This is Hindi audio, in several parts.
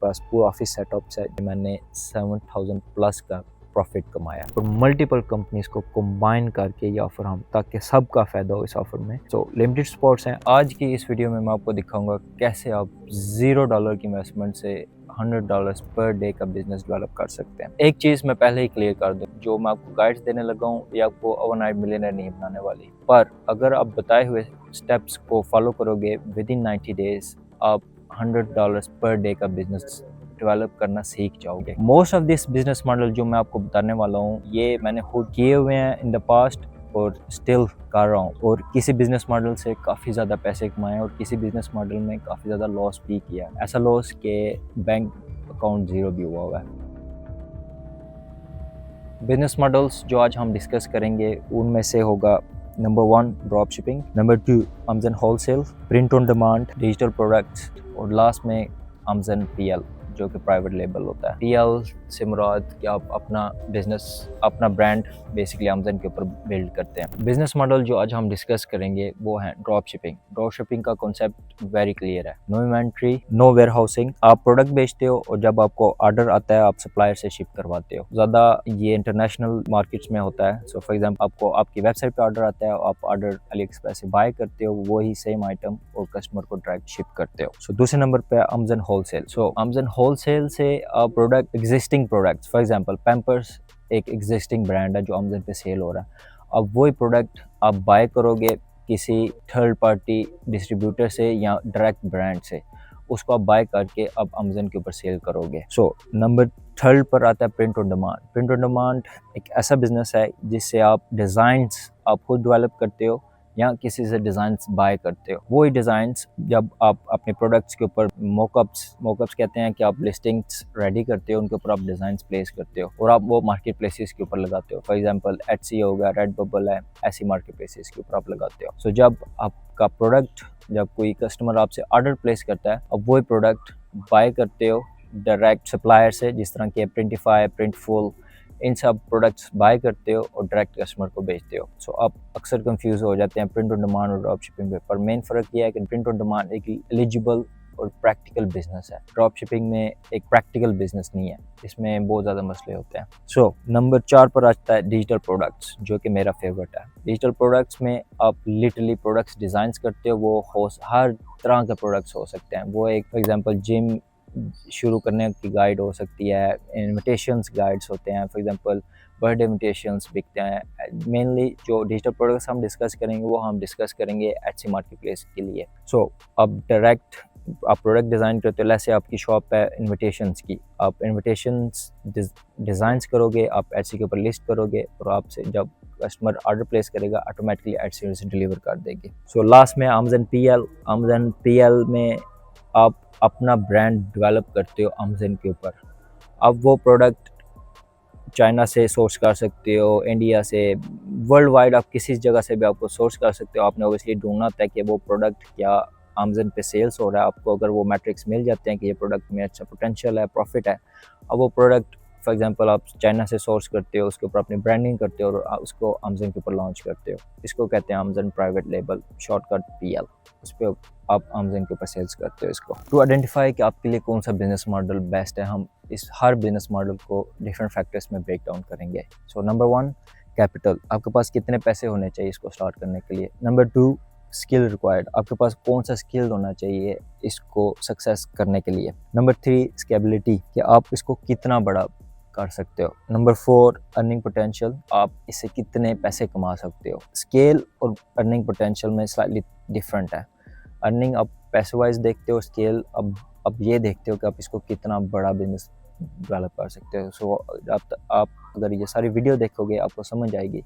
पास पूरा ऑफिस सेटअप है। मैंने 7000 प्लस का प्रॉफिट कमाया और मल्टीपल कंपनीज को कंबाइन करके ये ऑफर हम ताकि सबका फ़ायदा हो इस ऑफर में। तो लिमिटेड स्पॉट्स हैं। आज की इस वीडियो में मैं आपको दिखाऊंगा कैसे आप $0 की इन्वेस्टमेंट से $100 पर डे का बिजनेस डेवलप कर सकते हैं। एक चीज़ मैं पहले ही क्लियर कर दूं, जो मैं आपको गाइड्स देने लगा हूँ ये आपको ओवरनाइट मिलियनेयर नहीं बनाने वाली, पर अगर आप बताए हुए स्टेप्स को फॉलो करोगे विद इन 90 डेज आप $100 पर डे का बिजनेस डेवलप करना सीख जाओगे। Most of this business model जो मैं आपको बताने वाला हूँ ये मैंने खुद किए हुए हैं इन द पास्ट और स्टिल कर रहा हूँ, और किसी बिजनेस मॉडल से काफ़ी ज़्यादा पैसे कमाए और किसी बिजनेस मॉडल में काफ़ी ज़्यादा लॉस भी किया। ऐसा लॉस के बैंक अकाउंट ज़ीरो भी हुआ है। बिजनेस मॉडल्स जो आज हम डिस्कस करेंगे उनमें से होगा number 1 drop shipping, number 2 Amazon wholesale, print on demand, digital products, और लास्ट में अमेज़न पीएल जो कि प्राइवेट लेबल होता है। पीएल से मुराद कि आप अपना बिजनेस, अपना ब्रांड बेसिकली अमेज़न के ऊपर बिल्ड करते हैं। बिजनेस मॉडल जो आज हम डिस्कस करेंगे वो है ड्रॉप शिपिंग। ड्रॉप शिपिंग का कॉन्सेप्ट वेरी क्लियर है। No inventory, no warehousing. आप प्रोडक्ट बेचते हो और जब आपको ऑर्डर आता है आप सप्लायर से शिप करवाते हो। ज़्यादा ये इंटरनेशनल मार्केट्स में होता है। सो फॉर एग्जाम्पल आपको आपकी वेबसाइट पे ऑर्डर आता है, आप ऑर्डर अली एक्सप्रेस से बाय करते हो, वही सेम आइटम और कस्टमर को डायरेक्ट शिप करते हो। सो दूसरे नंबर पे अमेज़न होलसेल। सो अमेज़न होलसेल से product, existing products, for example Pampers एक एग्जिस्टिंग ब्रांड है जो अमेज़न पे सेल हो रहा है। अब वही प्रोडक्ट आप बाय करोगे किसी थर्ड पार्टी डिस्ट्रीब्यूटर से या डायरेक्ट ब्रांड से, उसको आप बाय करके अब अमेज़न के ऊपर सेल करोगे। सो नंबर 3 पर आता है print on demand. Print on demand एक ऐसा बिजनेस है जिससे आप डिज़ाइंस आप खुद डेवलप करते हो या किसी से डिज़ाइंस बाय करते हो। वही डिज़ाइंस जब आप अपने प्रोडक्ट्स के ऊपर मोकअप्स कहते हैं कि आप लिस्टिंग्स रेडी करते हो, उनके ऊपर आप डिज़ाइंस प्लेस करते हो और आप वो मार्केट प्लेसेस के ऊपर लगाते हो। फॉर एग्जांपल एटसी हो गया, रेडबबल है, ऐसी मार्केट प्लेसेस के ऊपर आप लगाते हो। सो जब आपका प्रोडक्ट, जब कोई कस्टमर आपसे ऑर्डर प्लेस करता है, अब वही प्रोडक्ट बाय करते हो डायरेक्ट सप्लायर से, जिस तरह के प्रिंटिफाई, प्रिंटफुल, इन सब प्रोडक्ट्स बाय करते हो और डायरेक्ट कस्टमर को बेचते हो। सो आप अक्सर कंफ्यूज हो जाते हैं प्रिंट ऑन डिमांड और ड्रॉप शिपिंग पे, पर मेन फ़र्क यह है कि प्रिंट ऑन डिमांड एक एलिजिबल और प्रैक्टिकल बिजनेस है। ड्रॉप शिपिंग में एक प्रैक्टिकल बिजनेस नहीं है, इसमें बहुत ज़्यादा मसले होते हैं। सो नंबर 4 पर आता है डिजिटल प्रोडक्ट्स, जो कि मेरा फेवरेट है। डिजिटल प्रोडक्ट्स में आप लिटरली प्रोडक्ट्स डिज़ाइंस करते हो, वो हर तरह के प्रोडक्ट्स हो सकते हैं। वो एक फॉर एग्जांपल जिम शुरू करने की गाइड हो सकती है, इन्विटेशंस गाइड्स होते हैं, फॉर एग्जांपल बर्थडे इन्विटेशंस बिकते हैं। मेनली जो डिजिटल प्रोडक्ट्स हम डिस्कस करेंगे वो हम डिस्कस करेंगे एटसी मार्केट प्लेस के लिए। सो अब डायरेक्ट आप प्रोडक्ट डिज़ाइन करते हो, जैसे आपकी शॉप है इन्विटेशंस की, आप इन्विटेशंस डिज़ाइंस करोगे, आप एटसी के ऊपर लिस्ट करोगे और आपसे जब कस्टमर ऑर्डर प्लेस करेगा ऑटोमेटिकली एटसी उसे डिलीवर कर देगी। सो लास्ट में अमेज़न पीएल। अमेज़न पीएल में आप अपना ब्रांड डेवलप करते हो अमेज़न के ऊपर। अब वो प्रोडक्ट चाइना से सोर्स कर सकते हो, इंडिया से, वर्ल्ड वाइड आप किसी जगह से भी आपको सोर्स कर सकते हो। आपने ओबियसली ढूंढना होता है कि वो प्रोडक्ट क्या अमेज़न पे सेल्स हो रहा है। आपको अगर वो मैट्रिक्स मिल जाते हैं कि ये प्रोडक्ट में अच्छा पोटेंशियल है, प्रॉफिट है, अब वो प्रोडक्ट फॉर एग्जांपल आप चाइना से सोर्स करते हो, उसके ऊपर अपनी ब्रांडिंग करते हो और उसको अमेज़न के ऊपर लॉन्च करते हो। इसको कहते हैं Amazon private label, shortcut PL. उस पर आप अमेज़न के ऊपर सेल्स करते हो इसको। टू आइडेंटिफाई कि आपके लिए कौन सा बिजनेस मॉडल बेस्ट है, हम इस हर बिजनेस मॉडल को डिफरेंट फैक्टर्स में ब्रेक डाउन करेंगे। सो नंबर 1 कैपिटल, आपके पास कितने पैसे होने चाहिए इसको स्टार्ट करने के लिए। नंबर 2 स्किल रिक्वायर्ड, आपके पास कौन सा स्किल होना चाहिए इसको सक्सेस करने के लिए। नंबर 3 स्केबिलिटी, कि आप इसको कितना बड़ा कर सकते हो। नंबर 4 अर्निंग पोटेंशियल, आप इससे कितने पैसे कमा सकते हो। स्केल और अर्निंग पोटेंशियल में स्लाइटली डिफरेंट है। अर्निंग आप पैसे वाइज देखते हो, स्केल अब ये देखते हो कि आप इसको कितना बड़ा बिजनेस डेवलप कर सकते हो। सो आप अगर ये सारी वीडियो देखोगे आपको समझ आएगी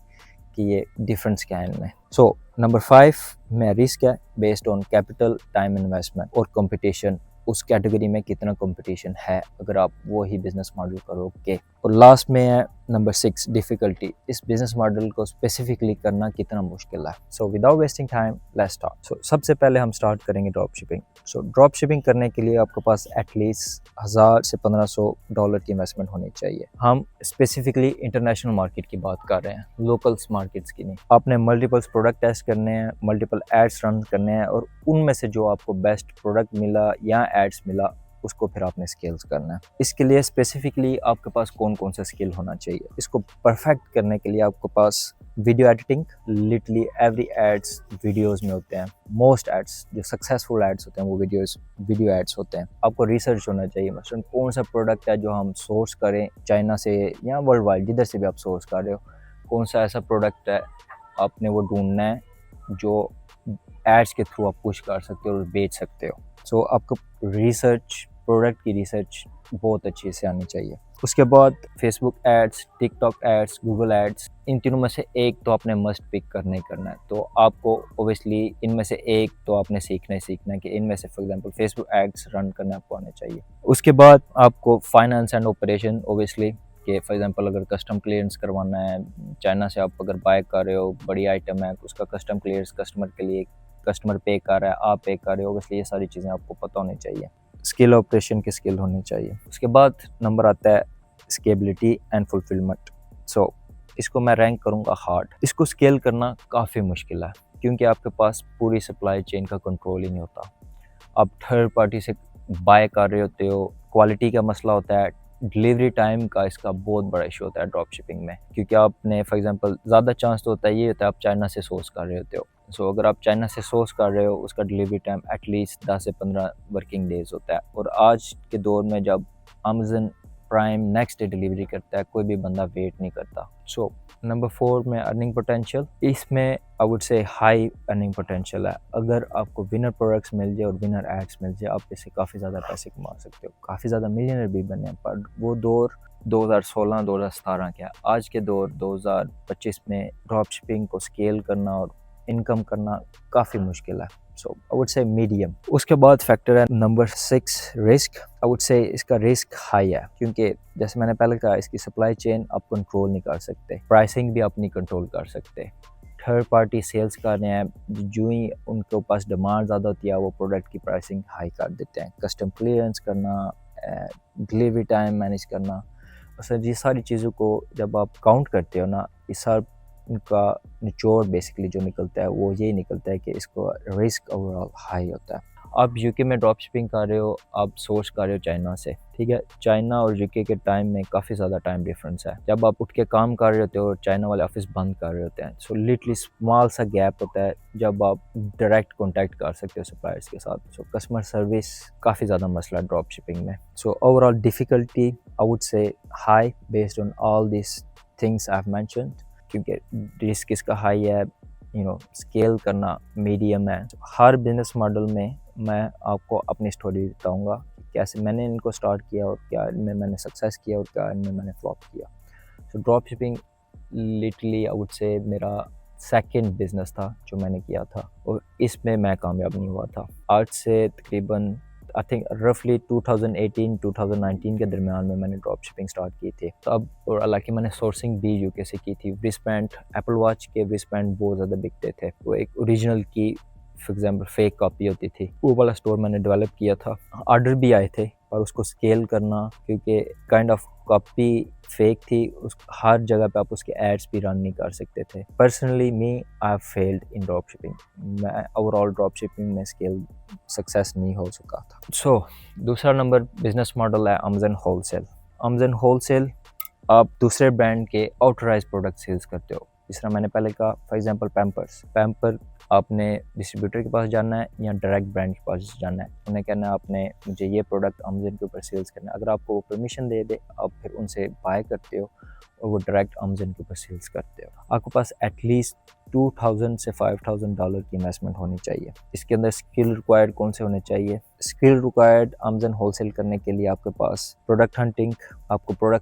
कि ये डिफरेंस क्या है इनमें। सो नंबर 5 में रिस्क है based on capital, time investment और कंपटीशन। उस कैटेगरी में कितना कंपटीशन है अगर आप वो ही बिजनेस मॉडल करोगे। और लास्ट में है नंबर 6 डिफिकल्टी, इस बिजनेस मॉडल को स्पेसिफिकली करना कितना मुश्किल है। So without wasting time let's start. So सबसे पहले हम स्टार्ट करेंगे drop shipping. So drop shipping करने के लिए आपके पास एटलीस्ट $1000 से $1500 की इन्वेस्टमेंट होनी चाहिए। हम स्पेसिफिकली इंटरनेशनल मार्केट की बात कर रहे हैं, लोकल्स मार्केट्स की नहीं। आपने मल्टीपल्स प्रोडक्ट टेस्ट करने हैं, मल्टीपल एड्स रन करने हैं और उनमें से जो आपको बेस्ट प्रोडक्ट मिला या एड्स मिला उसको फिर आपने स्किल्स करना है। इसके लिए स्पेसिफिकली आपके पास कौन कौन सा स्किल होना चाहिए। इसको परफेक्ट करने के लिए आपके पास video editing, literally every ads videos में होते हैं। मोस्ट एड्स जो सक्सेसफुल एड्स होते हैं वो वीडियो एड्स होते हैं। आपको रिसर्च होना चाहिए, मसलन कौन सा प्रोडक्ट है जो हम सोर्स करें चाइना से या वर्ल्ड वाइड, जिधर से भी आप सोर्स कर रहे हो, कौन सा ऐसा प्रोडक्ट है आपने वो ढूंढना है जो एड्स के थ्रू आप पुश कर सकते हो और बेच सकते हो। सो आपको रिसर्च, प्रोडक्ट की रिसर्च बहुत अच्छे से आनी चाहिए। उसके बाद Facebook ads, TikTok ads, Google ads, इन तीनों में से एक तो आपने मस्ट पिक करना ही करना है। तो आपको ओबियसली इनमें से एक तो आपने सीखना है कि इनमें से for example Facebook ads run करने आपको आने चाहिए। उसके बाद आपको फाइनेंस एंड ऑपरेशन, ओबियसली कि फॉर एग्जांपल अगर कस्टम क्लियरेंस करवाना है चाइना से, आप अगर बाय कर रहे हो बड़ी आइटम है, उसका कस्टम क्लियरेंस कस्टमर के लिए, कस्टमर पे कर रहा है, आप पे कर रहे हो, ओबियसली ये सारी चीज़ें आपको पता होनी चाहिए। स्किल ऑपरेशन की स्किल होनी चाहिए। उसके बाद नंबर आता है स्केबिलिटी एंड फुलफिलमेंट। सो इसको मैं रैंक करूँगा हार्ड। इसको स्केल करना काफ़ी मुश्किल है क्योंकि आपके पास पूरी सप्लाई चेन का कंट्रोल ही नहीं होता। आप थर्ड पार्टी से बाय कर रहे होते हो, क्वालिटी का मसला होता है, डिलीवरी टाइम का इसका बहुत बड़ा इशू होता है ड्रॉप शिपिंग में, क्योंकि आपने फॉर एग्जांपल ज़्यादा चांस तो होता है ये होता है आप चाइना से सोर्स कर रहे होते हो। सो अगर आप चाइना से सोर्स कर रहे हो उसका डिलीवरी टाइम एटलीस्ट 10 से 15 वर्किंग डेज होता है, और आज के दौर में जब Amazon prime next day delivery करता है कोई भी बंदा वेट नहीं करता। सो नंबर 4 में अर्निंग पोटेंशियल। इसमें आई would say high earning potential है। अगर आपको विनर प्रोडक्ट्स मिल जाए और विनर एड्स मिल जाए आप इससे काफ़ी ज़्यादा पैसे कमा सकते हो, काफ़ी ज़्यादा मिलियनर भी बने हैं। पर वो दौर 2016-2017 का है। आज के दौर 2025 में ड्रॉप शिपिंग को स्केल करना और इनकम करना काफ़ी मुश्किल है। सो आई वुड से मीडियम। उसके बाद फैक्टर है नंबर 6 रिस्क। आई वुड से इसका रिस्क हाई है क्योंकि जैसे मैंने पहले कहा इसकी सप्लाई चेन आप कंट्रोल नहीं कर सकते, प्राइसिंग भी आप नहीं कंट्रोल कर सकते। थर्ड पार्टी सेल्स कर रहे हैं, जो ही उनके पास डिमांड ज़्यादा होती है वो प्रोडक्ट की प्राइसिंग हाई कर देते हैं। कस्टम क्लियरेंस करना, डिलीवरी टाइम मैनेज करना, सर ये सारी चीज़ों को जब आप काउंट करते हो ना, इस सार उनका निचोड़ बेसिकली जो निकलता है वो ये निकलता है कि इसको रिस्क ओवरऑल हाई होता है। आप यूके में ड्रॉप शिपिंग कर रहे हो, आप सोर्स कर रहे हो चाइना से, ठीक है। चाइना और यूके के टाइम में काफ़ी ज़्यादा टाइम डिफरेंस है। जब आप उठ के काम कर रहे होते हो और चाइना वाले ऑफिस बंद कर रहे होते हैं, सो लिटरली स्मॉल सा गैप होता है जब आप डायरेक्ट कॉन्टैक्ट कर सकते हो सप्लायर्स के साथ। सो कस्टमर सर्विस काफ़ी ज़्यादा मसला ड्रॉप शिपिंग में। So overall difficulty I would say high based on all this things I have mentioned, क्योंकि रिस्क इसका हाई है, स्केल करना मीडियम है। हर बिजनेस मॉडल में मैं आपको अपनी स्टोरी बताऊंगा कैसे मैंने इनको स्टार्ट किया और क्या इनमें मैंने सक्सेस किया और क्या इनमें मैंने फ्लॉप किया। सो drop shipping literally I would से मेरा सेकंड बिजनेस था जो मैंने किया था और इसमें मैं कामयाब नहीं हुआ था। आज से तकरीबन आई थिंक रफली 2018-2019 के दरमियान में मैंने ड्रॉप शिपिंग स्टार्ट की थी। तब और हालांकि मैंने सोर्सिंग भी यूके से की थी। रिस्टबैंड, एप्पल वॉच के रिस्टबैंड बहुत ज़्यादा बिकते थे। वो एक ओरिजिनल की फॉर एग्जांपल फेक कॉपी होती थी, वो वाला स्टोर मैंने डेवलप किया था। ऑर्डर भी आए थे और उसको स्केल करना, क्योंकि काइंड ऑफ कॉपी फेक थी, उस हर जगह पे आप उसके एड्स भी रन नहीं कर सकते थे। Personally me I have failed in drop shipping. मैं ओवरऑल ड्रॉप शिपिंग में स्केल सक्सेस नहीं हो सका था। सो दूसरा नंबर बिजनेस मॉडल है अमेज़न होलसेल। अमेज़न होलसेल आप दूसरे ब्रांड के ऑथराइज प्रोडक्ट सेल्स करते हो। जिस तरह मैंने पहले कहा, फॉर एग्जांपल पैम्पर आपने डिस्ट्रीब्यूटर के पास जाना है या डायरेक्ट ब्रांड के पास जाना है, उन्हें कहना है आपने मुझे ये प्रोडक्ट अमेज़न के ऊपर सेल्स करना है। अगर आपको वो परमिशन दे दे आप फिर उनसे बाय करते हो और वो डायरेक्ट अमेज़न के ऊपर सेल्स करते हो। आपके पास एटलीस्ट $2,000 से $5,000 की इन्वेस्टमेंट होनी चाहिए। इसके अंदर स्किल रिक्वायर्ड कौन से होने चाहिए? स्किल रिक्वायर्ड अमेज़न होलसेल करने के लिए आपके पास प्रोडक्ट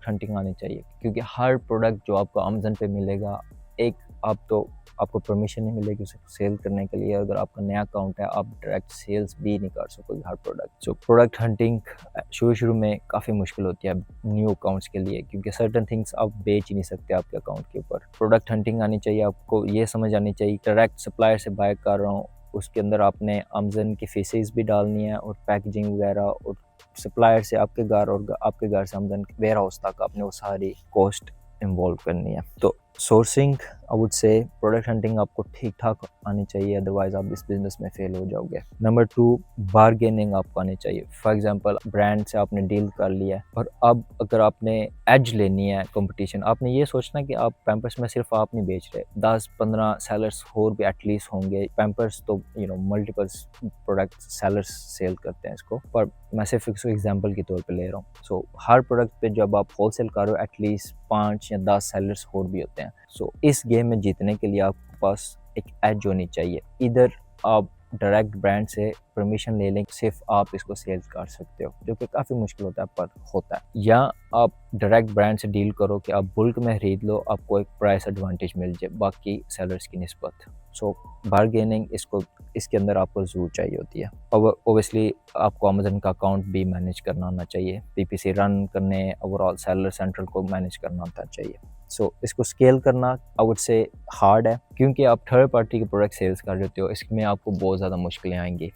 हंटिंग आनी चाहिए, क्योंकि हर प्रोडक्ट जो आपको अमेज़न पे मिलेगा, एक आपको परमिशन नहीं मिलेगी उसे सेल करने के लिए। अगर आपका नया अकाउंट है आप डायरेक्ट सेल्स भी नहीं कर सकोगे हर प्रोडक्ट। सो प्रोडक्ट हंटिंग शुरू में काफ़ी मुश्किल होती है न्यू अकाउंट्स के लिए, क्योंकि सर्टन थिंग्स आप बेच ही नहीं सकते आपके अकाउंट के ऊपर। प्रोडक्ट हंटिंग आनी चाहिए, आपको ये समझ आनी चाहिए डायरेक्ट सप्लायर से बाय कर रहा हूँ, उसके अंदर आपने अमेज़न की फीसेस भी डालनी है और पैकेजिंग वगैरह, और सप्लायर से आपके घर और आपके घर से अमेज़न वेयर हाउस तक आपने वो सारी कॉस्ट इन्वॉल्व करनी है। तो सोर्सिंग आई वुड से प्रोडक्ट हंटिंग आपको ठीक ठाक आनी चाहिए, अदरवाइज आप इस बिजनेस में फेल हो जाओगे। नंबर 2, बारगेनिंग आपको आनी चाहिए। फॉर एग्जांपल ब्रांड से आपने डील कर लिया है और अब अगर आपने एज लेनी है कंपटीशन, आपने ये सोचना कि आप पैम्पर्स में सिर्फ आप नहीं बेच रहे, 10-15 सेलर्स और भी एटलीस्ट होंगे। पैम्पर्स तो मल्टीपल प्रोडक्ट सेलर्स सेल करते हैं इसको, पर मैं सिर्फ इसको एग्जांपल के तौर पे ले रहा हूँ। सो हर प्रोडक्ट पे जब आप होलसेल कर रहे हो एटलीस्ट 5 या 10 सेलर्स और भी होते हैं। सो इस गेम में जीतने के लिए आपके पास एक एज होनी चाहिए। इधर आप डायरेक्ट ब्रांड से परमिशन ले लें, सिर्फ आप इसको सेल कर सकते हो, जो कि काफ़ी मुश्किल होता है पर होता है। या आप डायरेक्ट ब्रांड से डील करो कि आप बुल्क में खरीद लो, आपको एक प्राइस एडवांटेज मिल जाए बाकी सेलर्स की निस्बत। सो बारगेनिंग इसके अंदर आपको ज़रूर चाहिए होती है। और ओबियसली आपको अमेजन का अकाउंट भी मैनेज करना आना चाहिए, पीपीसी रन करने, ओवरऑल सेलर सेंट्रल को मैनेज करना आता चाहिए। सो इसको स्केल करना आई वुड से हार्ड है, क्योंकि आप थर्ड पार्टी के प्रोडक्ट सेल्स कर रहे हो, इसमें आपको बहुत ज़्यादा मुश्किलें आएंगी।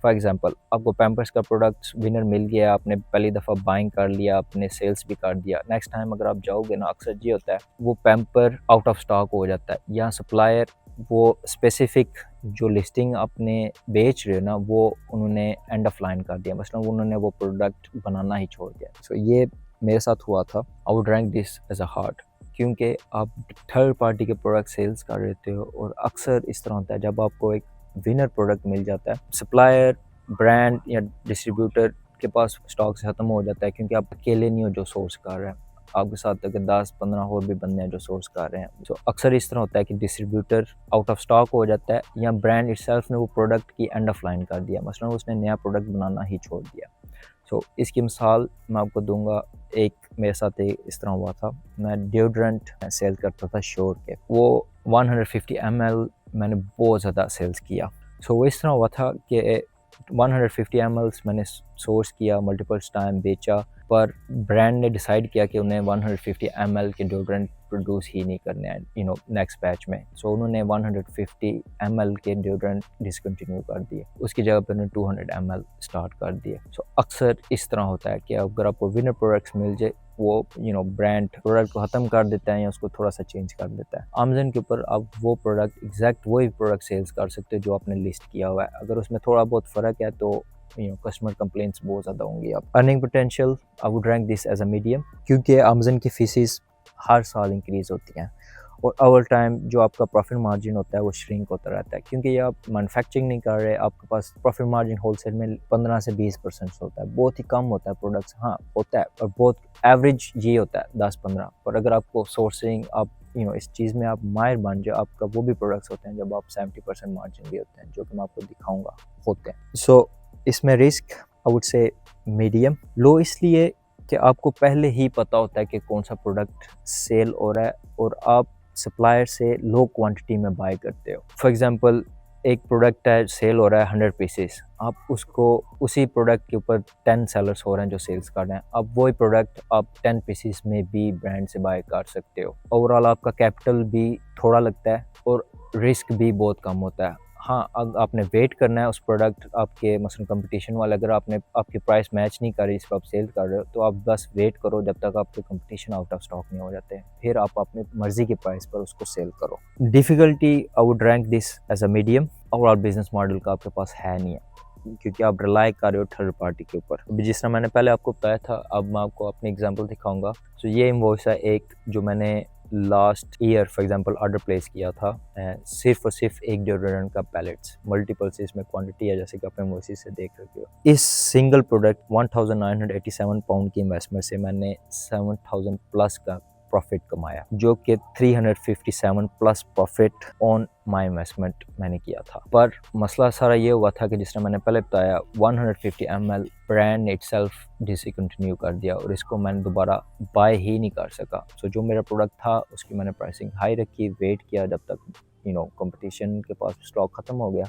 फॉर एग्जांपल आपको पैम्पर्स का प्रोडक्ट विनर मिल गया, आपने पहली दफ़ा बाइंग कर लिया, आपने सेल्स भी कर दिया। नेक्स्ट टाइम अगर आप जाओगे ना, अक्सर ये होता है वो पैम्पर आउट ऑफ स्टॉक हो जाता है, या सप्लायर वो स्पेसिफिक जो लिस्टिंग आपने बेच रहे हो ना, वो उन्होंने एंड ऑफ लाइन कर दिया, मतलब उन्होंने वो प्रोडक्ट बनाना ही छोड़ दिया। सो ये मेरे साथ हुआ था। I would rank this as a hard, क्योंकि आप थर्ड पार्टी के प्रोडक्ट सेल्स कर रहे हो, और अक्सर इस तरह होता है जब आपको एक विनर प्रोडक्ट मिल जाता है, सप्लायर, ब्रांड या डिस्ट्रीब्यूटर के पास स्टॉक से ख़त्म हो जाता है, क्योंकि आप अकेले नहीं हो जो सोर्स कर रहे हैं, आपके साथ अगर 10-15 और भी बंदे हैं जो सोर्स कर रहे हैं। तो अक्सर इस तरह होता है कि डिस्ट्रीब्यूटर आउट ऑफ स्टॉक हो जाता है, या ब्रांड इटसेल्फ ने वो प्रोडक्ट की एंड ऑफ लाइन कर दिया, मसलन उसने नया प्रोडक्ट बनाना ही छोड़ दिया। सो इसकी मिसाल मैं आपको दूंगा, एक मेरे साथ इस तरह हुआ था। मैं डिओड्रेंट सेल करता था श्योर के, वो 150 ml मैंने बहुत ज़्यादा सेल्स किया। सो वो इस तरह हुआ था कि 150 ml मैंने सोर्स किया, मल्टीपल टाइम बेचा, पर ब्रांड ने डिसाइड किया कि उन्हें 150 ml के डिओड्रेंट प्रोड्यूस ही नहीं करने हैं नेक्स्ट बैच में। सो उन्होंने 150 ml के डिओड्रेंट डिसकंटिन्यू कर दिए, उसकी जगह पर उन्होंने 200 ml स्टार्ट कर दिए। सो अक्सर इस तरह होता है कि अगर आपको विनर प्रोडक्ट्स मिल जाए, वो ब्रांड प्रोडक्ट को ख़त्म कर देता है या उसको थोड़ा सा चेंज कर देता है। अमेज़न के ऊपर आप वो प्रोडक्ट एग्जैक्ट वही प्रोडक्ट सेल्स कर सकते हो जो आपने लिस्ट किया हुआ है। अगर उसमें थोड़ा बहुत फ़र्क है तो कस्टमर कंप्लेंट्स बहुत ज़्यादा होंगी। आप earning potential I would rank this as a medium, क्योंकि अमेज़न की फीसिस हर साल इंक्रीज़ होती हैं, और ओवर टाइम जो आपका प्रॉफिट मार्जिन होता है वो श्रिंक होता रहता है, क्योंकि ये आप मैन्युफैक्चरिंग नहीं कर रहे, आपके पास प्रॉफिट मार्जिन होलसेल में 15 से 20% होता है, बहुत ही कम होता है प्रोडक्ट्स, हाँ होता है, और बहुत एवरेज ये होता है 10-15। पर अगर आपको सोर्सिंग आप इस चीज़ में आप माहिर बन जाओ, आपका वो भी प्रोडक्ट्स होते हैं जब आप 70% मार्जिन भी होते हैं, जो कि मैं आपको दिखाऊंगा होते हैं। सो इसमें risk I would say medium, low इसलिए कि आपको पहले ही पता होता है कि कौन सा प्रोडक्ट सेल हो रहा है, और आप सप्लायर से लो क्वांटिटी में बाय करते हो। फॉर एग्जांपल एक प्रोडक्ट है सेल हो रहा है 100 पीसेस, आप उसको उसी प्रोडक्ट के ऊपर 10 सेलर्स हो रहे हैं जो सेल्स कर रहे हैं, अब वही प्रोडक्ट आप 10 पीसेस में भी ब्रांड से बाय कर सकते हो। ओवरऑल आपका कैपिटल भी थोड़ा लगता है और रिस्क भी बहुत कम होता है। हाँ, अगर आपने वेट करना है उस प्रोडक्ट आपके मसलन कंपटीशन वाले अगर आपकी प्राइस मैच नहीं कर रही, इसको आप सेल कर रहे हो, तो आप बस वेट करो जब तक आपके कंपटीशन आउट ऑफ स्टॉक नहीं हो जाते हैं, फिर आप अपनी मर्जी की प्राइस पर उसको सेल करो। Difficulty I would rank this as a medium. Overall business model का आपके पास है नहीं है, क्योंकि आप रिलाई कर रहे हो थर्ड पार्टी के ऊपर। अभी जिस तरह मैंने पहले आपको बताया था, अब मैं आपको अपनी एग्जांपल दिखाऊंगा। तो ये इनवॉइस है एक जो मैंने last year for example order place किया था, सिर्फ और सिर्फ एक डिओड्रेंट का पैलेट्स, मल्टीपल से इसमें क्वांटिटी है जैसे कि आप इनवॉइस से देख रहे हो। इस सिंगल प्रोडक्ट 1987 पाउंड की इन्वेस्टमेंट से मैंने 7000 प्लस का प्रॉफिट कमाया, जो कि 357 plus profit on my investment मैंने किया था। पर मसला सारा ये हुआ था कि जिस तरह मैंने पहले बताया, 150 ml ब्रांड इटसेल्फ डिसकंटिन्यू कर दिया, और इसको मैंने दोबारा बाय ही नहीं कर सका। सो जो मेरा प्रोडक्ट था उसकी मैंने प्राइसिंग हाई रखी, वेट किया जब तक कंपटीशन के पास स्टॉक ख़त्म हो गया,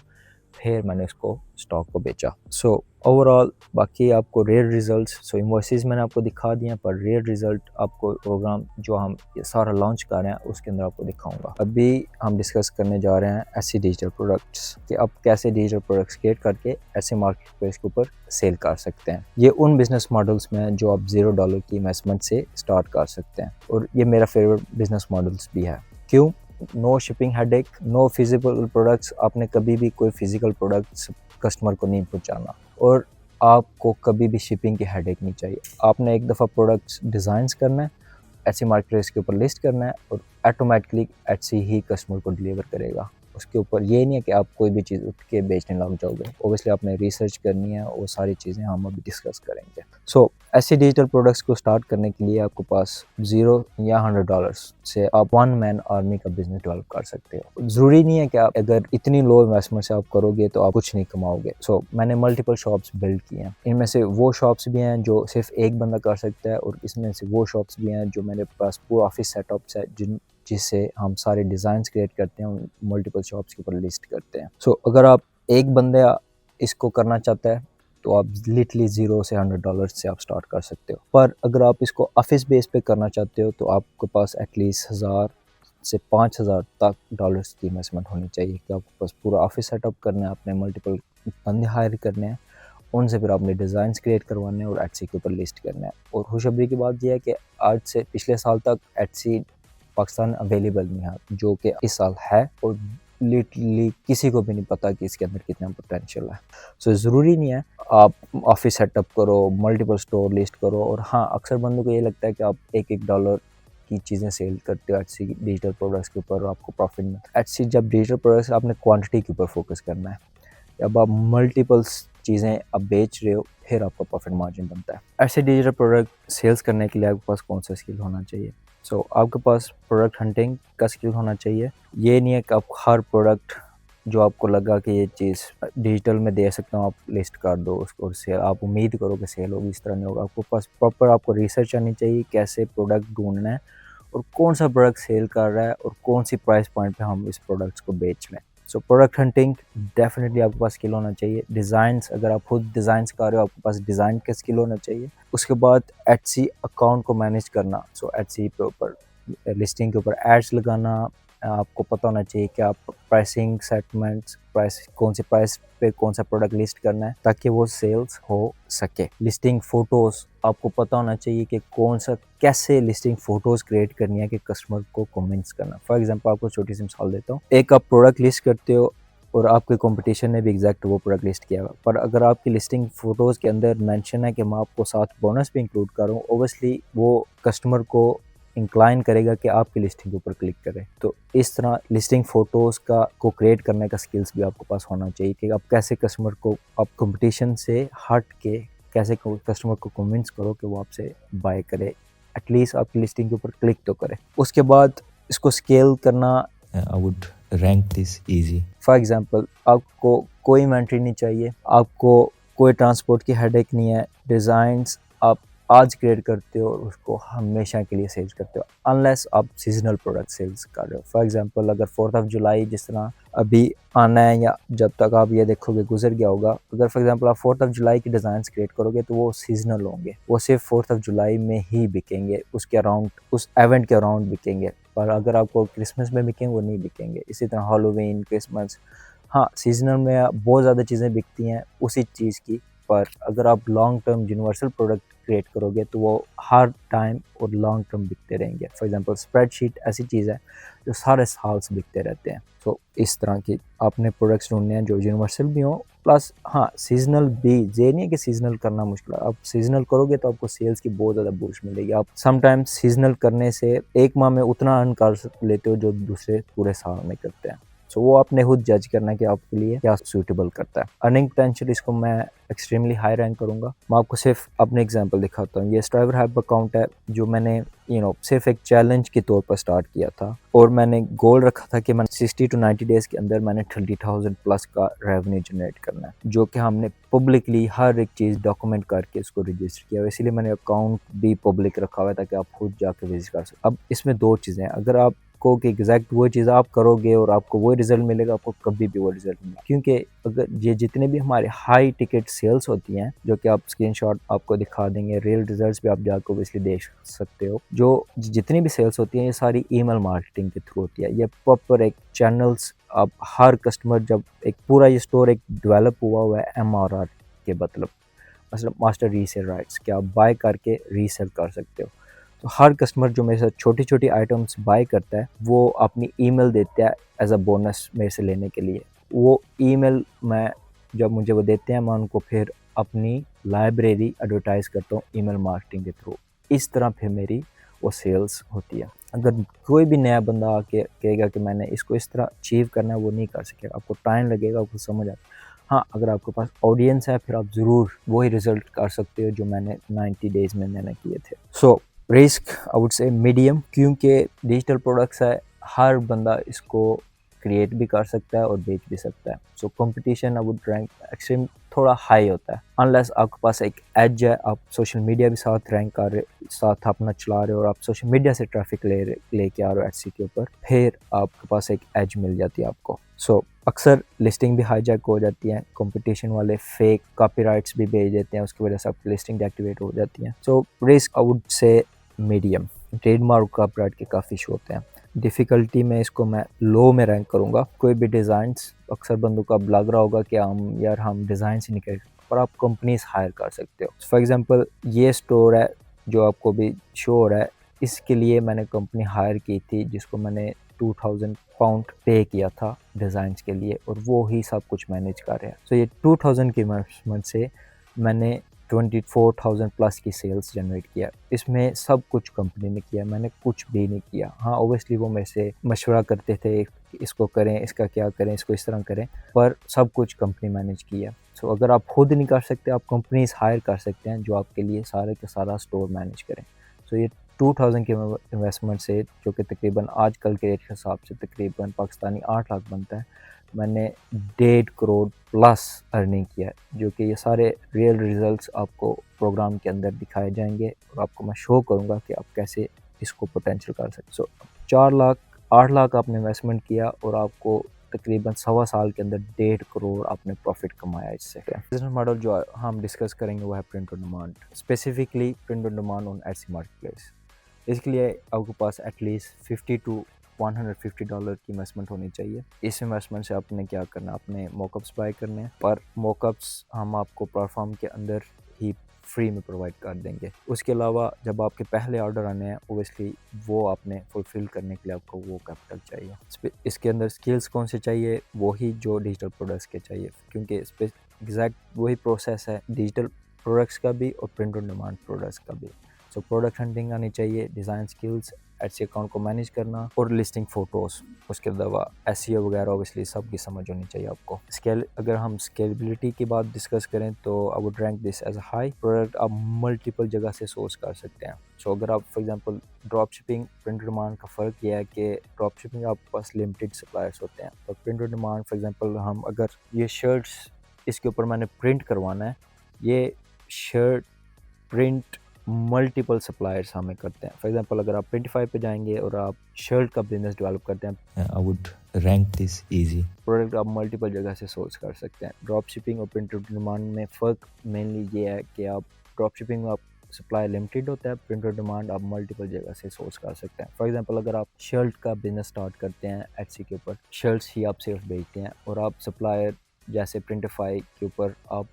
फिर मैंने इसको स्टॉक को बेचा। सो ओवरऑल बाकी आपको रेयर रिजल्ट्स, सो इनवॉइसेस मैंने आपको दिखा दिए हैं, पर रेयर रिजल्ट आपको प्रोग्राम जो हम ये सारा लॉन्च कर रहे हैं उसके अंदर आपको दिखाऊंगा। अभी हम डिस्कस करने जा रहे हैं ऐसे डिजिटल प्रोडक्ट्स कि आप कैसे डिजिटल प्रोडक्ट्स क्रिएट करके ऐसे मार्केट प्लेस के ऊपर सेल कर सकते हैं। ये उन बिजनेस मॉडल्स में जो आप $0 की इन्वेस्टमेंट से स्टार्ट कर सकते हैं, और ये मेरा फेवरेट बिजनेस मॉडल्स भी है। क्यों? No shipping headache, no physical products, आपने कभी भी कोई फिजिकल प्रोडक्ट्स कस्टमर को नहीं पहुंचाना, और आपको कभी भी शिपिंग की हेडेक नहीं चाहिए। आपने एक दफ़ा प्रोडक्ट्स डिज़ाइंस करना है, एटसी मार्केटप्लेस के ऊपर लिस्ट करना है, और ऑटोमेटिकली एटसी ही कस्टमर को डिलीवर करेगा। उसके ऊपर ये नहीं है कि आप कोई भी चीज़ उठ के बेचने लग जाओगे। ऑब्वियसली आपने रिसर्च करनी है, वो सारी चीज़ें हम अभी डिस्कस करेंगे। सो ऐसे डिजिटल प्रोडक्ट्स को स्टार्ट करने के लिए आपके पास $0 या $100 से आप वन मैन आर्मी का बिजनेस डेवलप कर सकते हो। ज़रूरी नहीं है कि आप अगर इतनी लो इन्वेस्टमेंट से आप करोगे तो आप कुछ नहीं कमाओगे। सो मैंने मल्टीपल शॉप्स बिल्ड किए हैं। इनमें से वो शॉप्स भी हैं जो सिर्फ एक बंदा कर सकता है, और इसमें से वो शॉप्स भी हैं जो मेरे पास पूरा ऑफिस सेटअप्स है जिससे हम सारे डिज़ाइंस क्रिएट करते हैं, उन मल्टीपल शॉप्स के ऊपर लिस्ट करते हैं। सो अगर आप एक बंदा इसको करना चाहता है तो आप लिटरली $0 से $100 से आप स्टार्ट कर सकते हो। पर अगर आप इसको ऑफिस बेस पे करना चाहते हो तो आपके पास एटलीस्ट 1000 से 5000 तक डॉलर्स की इन्वेस्टमेंट होनी चाहिए कि आपके पास पूरा ऑफिस सेटअप करना है, आपने मल्टीपल बंदे हायर करने हैं, उनसे फिर आपने डिज़ाइंस क्रिएट करवाने हैं और एटसी के ऊपर लिस्ट करना है। और खुशखबरी की बात यह है कि आज से पिछले साल तक एटसी पाकिस्तान अवेलेबल नहीं है, जो कि इस साल है, और लिटरली किसी को भी नहीं पता कि इसके अंदर कितना पोटेंशियल है। सो ज़रूरी नहीं है आप ऑफिस सेटअप करो, मल्टीपल स्टोर लिस्ट करो। और हाँ, अक्सर बंदों को ये लगता है कि आप $1 की चीज़ें सेल करते हो एटसी डिजिटल प्रोडक्ट्स के ऊपर और आपको प्रॉफिट मिलता है। एटसी जब डिजिटल प्रोडक्ट्स, आपने क्वांटिटी के ऊपर फोकस करना है। जब आप मल्टीपल्स चीज़ें आप बेच रहे हो, फिर आपका प्रॉफिट मार्जिन बनता है। ऐसे डिजिटल प्रोडक्ट सेल्स करने के लिए आपके पास कौन सा स्किल होना चाहिए? सो आपके पास प्रोडक्ट हंटिंग का स्किल होना चाहिए। ये नहीं है कि आप हर प्रोडक्ट जो आपको लगा कि ये चीज़ डिजिटल में दे सकता हूँ, आप लिस्ट कर दो उसको और सेल, आप उम्मीद करो कि सेल होगी, इस तरह नहीं होगा। आपको पास प्रॉपर आपको रिसर्च आनी चाहिए, कैसे प्रोडक्ट ढूंढना है और कौन सा प्रोडक्ट सेल कर रहा है और कौन सी प्राइस पॉइंट पे हम इस प्रोडक्ट्स को बेच रहे हैं। सो प्रोडक्ट हंटिंग डेफिनेटली आपके पास स्किल होना चाहिए। डिज़ाइंस, अगर आप खुद डिज़ाइंस कर रहे हो, आपके पास डिज़ाइन का स्किल होना चाहिए। उसके बाद एटसी अकाउंट को मैनेज करना। सो एटसी पे ऊपर लिस्टिंग के ऊपर एड्स लगाना, आपको पता होना चाहिए कि आप प्राइसिंग सेटमेंट्स, प्राइस कौन सी प्राइस पे कौन सा प्रोडक्ट लिस्ट करना है ताकि वो सेल्स हो सके। लिस्टिंग फ़ोटोज़, आपको पता होना चाहिए कि कौन सा कैसे लिस्टिंग फ़ोटोज़ क्रिएट करनी है कि कस्टमर को कन्विंस करना। फॉर एग्जांपल आपको छोटी सी मिसाल देता हूँ। एक आप प्रोडक्ट लिस्ट करते हो और आपके कंपटीशन ने भी एग्जैक्ट वो प्रोडक्ट लिस्ट किया हुआ, पर अगर आपकी लिस्टिंग फ़ोटोज़ के अंदर मेंशन है कि मैं आपको साथ बोनस भी इंक्लूड कर रहा हूँ, ओबियसली वो कस्टमर को इंक्लाइन करेगा कि आपकी लिस्टिंग के ऊपर क्लिक करें। तो इस तरह लिस्टिंग फ़ोटोज़ का को क्रिएट करने का स्किल्स भी आपके पास होना चाहिए कि आप कैसे कस्टमर को, आप कंपटीशन से हट के कैसे कस्टमर को कन्विंस करो कि वो आपसे बाय करे, एटलीस्ट आपकी लिस्टिंग के ऊपर क्लिक तो करे। उसके बाद इसको स्केल करना, I would rank this easy. For example आपको कोई इन्वेंट्री नहीं चाहिए, आपको कोई ट्रांसपोर्ट की हेडेक नहीं है, डिज़ाइंस आप आज क्रिएट करते हो और उसको हमेशा के लिए सेल्स करते हो, अनलेस आप सीजनल प्रोडक्ट सेल्स कर रहे हो। फॉर एग्जांपल अगर 4th ऑफ जुलाई जिस तरह अभी आना है या जब तक आप ये देखोगे गुजर गया होगा, अगर फॉर एग्जांपल आप 4th ऑफ जुलाई की डिज़ाइंस क्रिएट करोगे तो वो सीजनल होंगे, वो सिर्फ 4th ऑफ जुलाई में ही बिकेंगे, उसके अराउंड, उस इवेंट के अराउंड बिकेंगे। पर अगर आपको क्रिसमस में बिकेंगे वो नहीं बिकेंगे। इसी तरह हैलोवीन, क्रिसमस, हाँ सीजनल में बहुत ज़्यादा चीज़ें बिकती हैं उसी चीज़ की, पर अगर आप long term universal product create करोगे तो वो हर टाइम और लॉन्ग टर्म बिकते रहेंगे। फॉर एग्जांपल स्प्रेडशीट ऐसी चीज़ है जो सारे साल से बिकते रहते हैं। तो इस तरह की आपने प्रोडक्ट्स ढूंढने हैं जो यूनिवर्सल भी हों, प्लस हाँ सीजनल भी। ये नहीं है कि सीजनल करना मुश्किल है, आप सीजनल करोगे तो आपको सेल्स की बहुत ज़्यादा बूस्ट मिलेगी। आप समटाइम्स सीजनल करने से एक माह में उतना अर्न कर लेते हो जो दूसरे पूरे साल में करते हैं। सो वो आपने खुद जज करना है कि आपके लिए क्या सूटेबल करता है। अर्निंग पोटेंशियल इसको मैं एक्सट्रीमली हाई रैंक करूँगा। मैं आपको सिर्फ अपने एग्जांपल दिखाता हूँ। ये स्ट्राइवर हैब अकाउंट है जो मैंने सिर्फ एक चैलेंज के तौर पर स्टार्ट किया था, और मैंने गोल रखा था कि मैं 60 to 90 डेज़ के अंदर मैंने 30,000 प्लस का रेवेन्यू जनरेट करना है, जो कि हमने पब्लिकली हर एक चीज़ डॉक्यूमेंट करके उसको रजिस्टर किया हुआ। इसीलिए मैंने अकाउंट भी पब्लिक रखा हुआ है ताकि आप खुद जाके विजिट कर सकें। अब इसमें दो चीज़ें हैं, अगर आप को कि एग्जैक्ट वो चीज़ आप करोगे और आपको वो रिजल्ट मिलेगा, आपको कभी भी वो रिजल्ट मिलेगा। क्योंकि अगर ये जितने भी हमारे हाई टिकट सेल्स होती हैं, जो कि आप स्क्रीनशॉट आपको दिखा देंगे, रियल रिजल्ट्स भी आप जाकर ऑब्वियसली देख सकते हो, जो जितनी भी सेल्स होती हैं ये सारी ईमेल मार्केटिंग के थ्रू होती है। ये प्रॉपर एक चैनल्स, आप हर कस्टमर जब एक पूरा ये स्टोर एक डेवलप हुआ है MRR के मतलब मास्टर रीसेल राइट्स, कि आप बाय करके रीसेल कर सकते हो। तो हर कस्टमर जो मेरे साथ छोटी छोटी आइटम्स बाय करता है वो अपनी ईमेल देता है एज अ बोनस मेरे से लेने के लिए। वो ईमेल मैं जब मुझे वो देते हैं मैं उनको फिर अपनी लाइब्रेरी एडवर्टाइज़ करता हूँ ईमेल मार्केटिंग के थ्रू। इस तरह फिर मेरी वो सेल्स होती है। अगर कोई भी नया बंदा आके कहेगा कि मैंने इसको इस तरह अचीव करना है, वो नहीं कर सकेगा। आपको टाइम लगेगा, आपको समझ हाँ, अगर आपके पास ऑडियंस है फिर आप ज़रूर वही रिज़ल्ट कर सकते हो जो मैंने 90 डेज़ में मैंने किए थे। So risk I would say medium, क्योंकि डिजिटल प्रोडक्ट्स है, हर बंदा इसको क्रिएट भी कर सकता है और बेच भी सकता है। So competition I would rank extreme थोड़ा हाई होता है। अनलेस आपके पास एक एज है, आप सोशल मीडिया भी साथ रैंक कर रहे, साथ अपना चला रहे हो और आप सोशल मीडिया से ट्रैफिक लेके आ रहे हो एटसी के ऊपर, फिर आपके पास एक एज मिल जाती है आपको। सो अक्सर लिस्टिंग भी हाईजैक हो जाती है, कंपटीशन वाले फेक कॉपीराइट्स भी भेज देते हैं, उसकी वजह से आपकी लिस्टिंग डीएक्टिवेट हो जाती है। So risk I would say medium. Trademark copyright के काफ़ी इशू होते हैं। डिफ़िकल्टी में इसको मैं लो में रैंक करूँगा। कोई भी डिज़ाइंस अक्सर बंदों को अब लग रहा होगा कि हम डिज़ाइन ही नहीं कर, पर आप कंपनीज हायर कर सकते हो। फॉर एग्जांपल ये स्टोर है जो आपको भी शो हो रहा है, इसके लिए मैंने कंपनी हायर की थी जिसको मैंने 2000 पाउंड पे किया था डिज़ाइंस के लिए, और वो ही सब कुछ मैनेज कर रहे हैं। सो ये 2000 की इन्वेस्टमेंट से मैंने 24,000 प्लस की सेल्स जनरेट किया। इसमें सब कुछ कंपनी ने किया, मैंने कुछ भी नहीं किया। हाँ, ऑब्वियसली वो मेरे से मशवरा करते थे इसको करें, इसका क्या करें, इसको इस तरह करें, पर सब कुछ कंपनी मैनेज किया। सो अगर आप खुद नहीं कर सकते, आप कंपनीज हायर कर सकते हैं जो आपके लिए सारे का सारा स्टोर मैनेज करें। सो ये 2000 की इन्वेस्टमेंट से, जो कि तकरीबन आजकल के रेट के हिसाब से तकरीबन पाकिस्तानी 8 लाख बनता है, मैंने 1.5 करोड़ प्लस अर्निंग किया है, जो कि ये सारे रियल रिजल्ट्स आपको प्रोग्राम के अंदर दिखाए जाएंगे और आपको मैं शो करूँगा कि आप कैसे इसको पोटेंशियल कर सकते। सो 4 लाख 8 लाख आपने इन्वेस्टमेंट किया और आपको तकरीबन 1.25 साल के अंदर 1.5 करोड़ आपने प्रॉफिट कमाया इससे। बिजनेस मॉडल जो हम डिस्कस करेंगे वो है print on demand, specifically print on demand on Etsy market place. इसके लिए आपके पास एटलीस्ट $50 to $150 की इन्वेस्टमेंट होनी चाहिए। इस इन्वेस्टमेंट से आपने क्या करना है, आपने मॉकअप्स बाय करने हैं, पर मॉकअप्स हम आपको प्लेटफॉर्म के अंदर ही फ्री में प्रोवाइड कर देंगे। उसके अलावा जब आपके पहले ऑर्डर आने हैं, ओबियसली वो आपने फुलफ़िल करने के लिए आपको वो कैपिटल चाहिए। इसके अंदर स्किल्स कौन से चाहिए, वही जो डिजिटल प्रोडक्ट्स के चाहिए, क्योंकि एग्जैक्ट वही प्रोसेस है डिजिटल प्रोडक्ट्स का भी और प्रिंट ऑन डिमांड प्रोडक्ट्स का भी। सो प्रोडक्ट हंटिंग आनी चाहिए, डिज़ाइन स्किल्स, एटसी अकाउंट को मैनेज करना और लिस्टिंग फ़ोटोज़, उसके अलावा एसईओ वगैरह ऑब्वियसली सब की समझ होनी चाहिए आपको। अगर हम स्केलेबिलिटी की बात डिस्कस करें तो I would rank this as a high. Product आप मल्टीपल जगह से सोर्स कर सकते हैं। सो अगर आप for example drop shipping, print on demand का फ़र्क यह है कि ड्रॉप शिपिंग आपके पास लिमिटेड सप्लायर्स होते हैं, और print on demand for example हम अगर ये शर्ट्स इसके ऊपर मैंने प्रिंट करवाना है, ये शर्ट प्रिंट मल्टीपल सप्लायर्स हमें करते हैं। फॉर एग्जांपल अगर आप प्रिंटिफाई पे जाएंगे और आप शर्ट का बिजनेस डेवलप करते हैं, I would rank this easy. Product आप मल्टीपल जगह से सोर्स कर सकते हैं। ड्रॉप शिपिंग और प्रिंट ऑन डिमांड में फ़र्क मेनली ये है कि आप ड्रॉप शिपिंग में आप सप्लाई लिमिटेड होता है, प्रिंट ऑन डिमांड आप मल्टीपल जगह से सोर्स कर सकते हैं। फॉर एग्जांपल अगर आप शर्ट का बिजनेस स्टार्ट करते हैं एटसी के ऊपर, शर्ट्स ही आप सिर्फ बेचते हैं और आप सप्लायर जैसे प्रिंटिफाई के ऊपर आप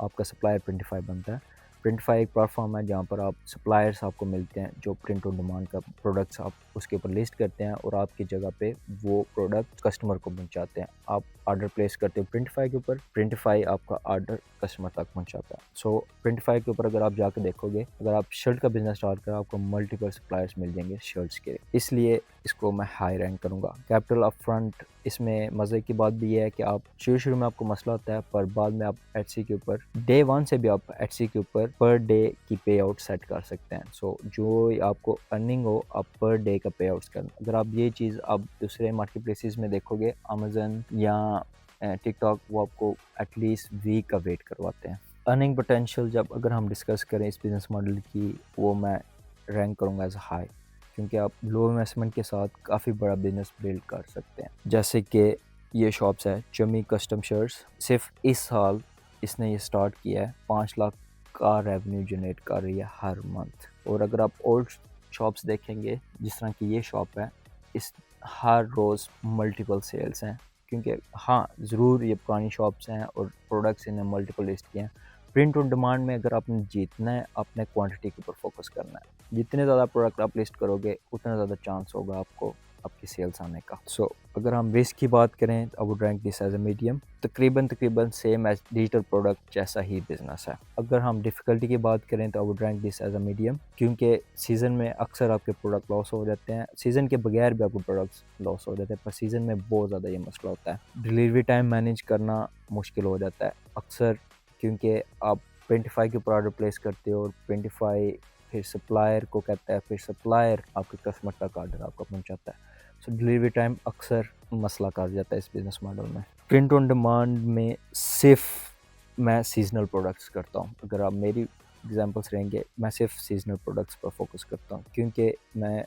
आपका सप्लायर प्रिंटिफाई बनता है। प्रिंटिफाई एक प्लेटफॉर्म है जहाँ पर आप सप्लायर्स आपको मिलते हैं जो प्रिंट ऑन डिमांड का प्रोडक्ट्स आप उसके ऊपर लिस्ट करते हैं और आपकी जगह पे वो प्रोडक्ट कस्टमर को पहुँचाते हैं। आप ऑर्डर प्लेस करते हो प्रिंटिफाई के ऊपर, प्रिंटिफाई आपका ऑर्डर कस्टमर तक पहुँचाता है। सो प्रिंटिफाई के ऊपर अगर आप जाकर देखोगे, अगर आप शर्ट का बिजनेस स्टार्ट करें, आपको मल्टीपल सप्लायर्स मिल जाएंगे शर्ट्स के, इसलिए इसको मैं हाई रैंक करूँगा। कैपिटल अप फ्रंट, इसमें मज़े की बात भी ये है कि आप शुरू में आपको मसला होता है, पर बाद में आप एटसी के ऊपर डे 1 से भी आप एटसी के ऊपर पर डे की पे आउट सेट कर सकते हैं। सो जो आपको अर्निंग हो, आप पर डे का पे आउट्स करना। अगर आप ये चीज़ आप दूसरे मार्केट प्लेसेस में देखोगे, अमेजन या टिकटॉक, वो आपको एटलीस्ट वीक का वेट करवाते हैं। अर्निंग पोटेंशियल जब अगर हम डिस्कस करें इस बिज़नेस मॉडल की, वो मैं रैंक करूँगा एज हाई, क्योंकि आप लो इन्वेस्टमेंट के साथ काफ़ी बड़ा बिजनेस बिल्ड कर सकते हैं। जैसे कि ये शॉप्स है चमी कस्टम शर्ट्स, सिर्फ इस साल इसने ये स्टार्ट किया है, 5 लाख का रेवेन्यू जनरेट कर रही है हर मंथ। और अगर आप ओल्ड शॉप्स देखेंगे जिस तरह की ये शॉप है, इस हर रोज़ मल्टीपल सेल्स हैं, क्योंकि हाँ ज़रूर ये पुरानी शॉप्स हैं और प्रोडक्ट्स इन्हें मल्टीपल लिस्ट किए हैं। प्रिंट ऑन डिमांड में अगर आपने जीतना है, अपने क्वांटिटी के ऊपर फोकस करना है। जितने ज़्यादा प्रोडक्ट आप लिस्ट करोगे उतना ज़्यादा चांस होगा आपको आपकी सेल्स आने का। सो अगर हम रिस्क की बात करें I would rank this as a medium. तकरीबन सेम एज डिजिटल प्रोडक्ट जैसा ही बिजनेस है। अगर हम डिफ़िकल्टी की बात करें तो I would rank this as a medium, क्योंकि सीज़न में अक्सर आपके प्रोडक्ट लॉस हो जाते हैं। सीज़न के बगैर भी आपको प्रोडक्ट्स लॉस हो जाते हैं, पर सीज़न में बहुत ज़्यादा ये मसला होता है। डिलीवरी टाइम मैनेज करना मुश्किल हो जाता है अक्सर, क्योंकि आप 25 के ऊपर ऑर्डर प्लेस करते हो और 25 फिर सप्लायर को कहता है, फिर सप्लायर आपके कस्टमर तक ऑर्डर आपको पहुंचाता है। सो डिलीवरी टाइम अक्सर मसला कर जाता है इस बिज़नेस मॉडल में। प्रिंट ऑन डिमांड में सिर्फ मैं सीजनल प्रोडक्ट्स करता हूँ। अगर आप मेरी एग्जांपल्स रहेंगे, मैं सिर्फ सीजनल प्रोडक्ट्स पर फोकस करता हूँ, क्योंकि मैं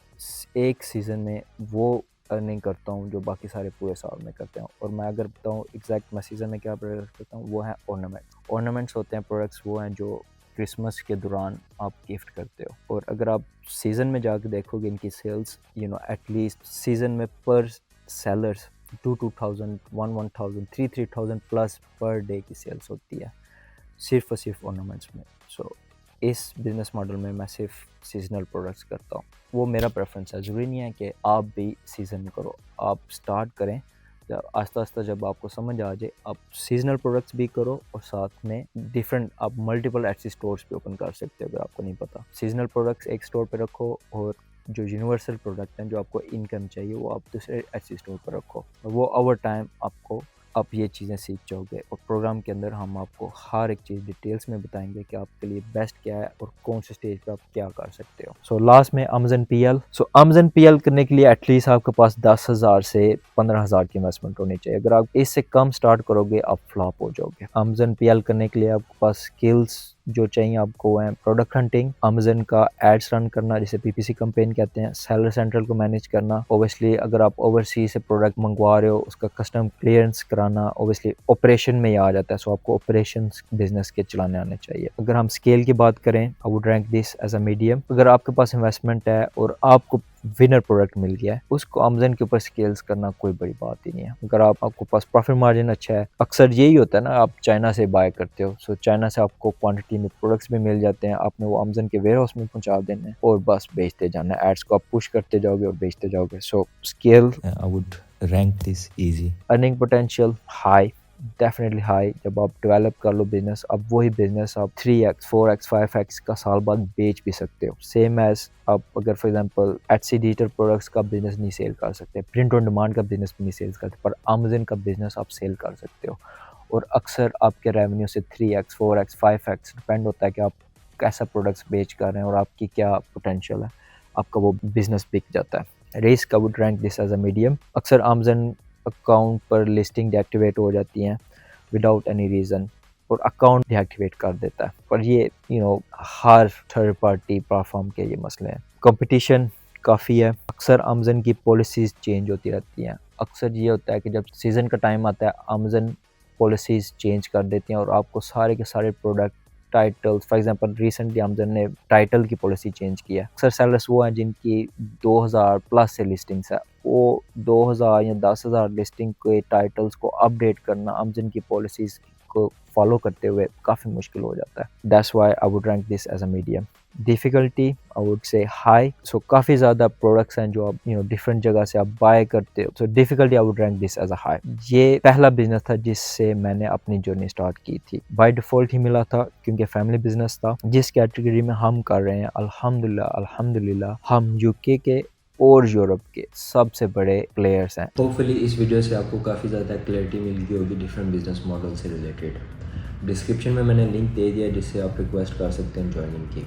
एक सीज़न में वो अर्निंग करता हूँ जो बाकी सारे पूरे साल में करते हैं। और मैं अगर बताऊँ एग्जैक्ट मैं सीज़न में क्या प्रोडक्ट करता हूँ, वो है ऑर्नामेंट्स होते हैं प्रोडक्ट्स, वो हैं जो क्रिसमस के दौरान आप गिफ्ट करते हो। और अगर आप सीज़न में जाकर देखोगे इनकी सेल्स एटलीस्ट सीज़न में पर सेलर्स 2,000 1,000 3,000 प्लस पर डे की सेल्स होती है सिर्फ और सिर्फ ऑर्नामेंट्स में। सो इस बिज़नेस मॉडल में मैं सिर्फ सीजनल प्रोडक्ट्स करता हूँ। वो मेरा प्रेफरेंस है, ज़रूरी नहीं है कि आप भी सीज़न करो। आप स्टार्ट करें, जब आस्ता आस्ता जब आपको समझ आ जाए आप सीजनल प्रोडक्ट्स भी करो, और साथ में डिफरेंट आप मल्टीपल ऐसी स्टोर्स भी ओपन कर सकते हो। अगर आपको नहीं पता, सीजनल प्रोडक्ट्स एक स्टोर पे रखो और जो यूनिवर्सल प्रोडक्ट हैं जो आपको इनकम चाहिए वो आप दूसरे ऐसी स्टोर पर रखो, और वो ओवर टाइम आपको आप ये चीज़ें सीख जाओगे। और प्रोग्राम के अंदर हम आपको हर एक चीज़ डिटेल्स में बताएंगे कि आपके लिए बेस्ट क्या है और कौन से स्टेज पे आप क्या कर सकते हो। सो लास्ट में अमेज़न PL। सो अमेज़न PL करने के लिए एटलीस्ट आपके पास 10,000 से 15,000 की इन्वेस्टमेंट होनी चाहिए। अगर आप इससे कम स्टार्ट करोगे आप फ्लॉप हो जाओगे। अमेज़न PL करने के लिए आपके पास स्किल्स जो चाहिए आपको हैं प्रोडक्ट हंटिंग, अमेज़न का एड्स रन करना जिसे PPC कैंपेन कहते हैं, सेलर सेंट्रल को मैनेज करना, ओबियसली अगर आप ओवरसीज से प्रोडक्ट मंगवा रहे हो उसका कस्टम क्लियरेंस कराना, ओबियसली ऑपरेशन में ही आ जाता है। सो आपको ऑपरेशंस बिजनेस के चलाने आने चाहिए। अगर हम स्केल की बात करें I would rank this as a medium. अगर आपके पास इन्वेस्टमेंट है और आपको विनर प्रोडक्ट मिल गया है, उसको अमेज़न के ऊपर स्केल्स करना कोई बड़ी बात ही नहीं है। अगर आपको पास प्रॉफिट मार्जिन अच्छा है, अक्सर यही होता है ना, आप चाइना से बाय करते हो, सो चाइना से आपको क्वांटिटी में प्रोडक्ट्स भी मिल जाते हैं, आपने वो अमेज़न के वेयर हाउस में पहुंचा देने हैं और बस बेचते जाना है। एड्स को आप पुश करते जाओगे और बेचते जाओगे। So scale I would rank this easy. Earning potential high, definitely high. जब आप डेवलप कर लो बिजनेस, अब वही बिजनेस आप 3x 4x 5x का साल बाद बेच भी सकते हो। सेम एज आप अगर for example Etsy digital products का बिजनेस नहीं सेल कर सकते, प्रिंट ऑन डिमांड का बिजनेस नहीं सेल करते, पर अमेज़न का बिजनेस आप सेल कर सकते हो। और अक्सर आपके रेवेन्यू से 3x 4x 5x डिपेंड होता है कि आप कैसा प्रोडक्ट्स बेच कर रहे हैं और आपकी क्या पोटेंशियल है, आपका वो बिजनेस बिक जाता है। Risk I would rank this as a medium. अक्सर अमेज़न अकाउंट पर लिस्टिंग डीएक्टिवेट हो जाती हैं विदाउट एनी रीज़न, और अकाउंट डीएक्टिवेट कर देता है। पर ये हर थर्ड पार्टी प्लेटफॉर्म के ये मसले हैं। कंपटीशन काफ़ी है, अक्सर अमेज़न की पॉलिसीज़ चेंज होती रहती हैं। अक्सर ये होता है कि जब सीज़न का टाइम आता है अमेज़न पॉलिसीज़ चेंज कर देती हैं और आपको सारे के सारे product titles, for example recently Amazon ने टाइटल की पॉलिसी चेंज की है। अक्सर सेलर्स वो हैं जिनकी 2000 प्लस से लिस्टिंग्स है, वो 2000 या 10,000 लिस्टिंग के टाइटल्स को अपडेट करना अमेज़न की पॉलिसीज़ को फॉलो करते हुए काफ़ी मुश्किल हो जाता है। That's why I would rank this as a medium. Difficulty I would say high. So काफ़ी ज़्यादा प्रोडक्ट्स हैं जो आप डिफरेंट जगह से आप बाय करते हो। So difficulty I would rank this as a high. ये पहला बिजनेस था जिससे मैंने अपनी जर्नी स्टार्ट की थी। बाय डिफ़ॉल्ट ही मिला था क्योंकि फैमिली बिजनेस था। जिस कैटेगरी में हम कर रहे हैं अल्हम्दुलिल्लाह हम यूके के और यूरोप के सबसे बड़े प्लेयर्स हैं। होपफुली इस वीडियो से आपको काफ़ी ज़्यादा क्लैरिटी मिल गई होगी डिफरेंट बिजनेस मॉडल से रिलेटेड। डिस्क्रिप्शन में मैंने लिंक दे दिया जिससे आप रिक्वेस्ट कर सकते हैं ज्वाइनिंग की।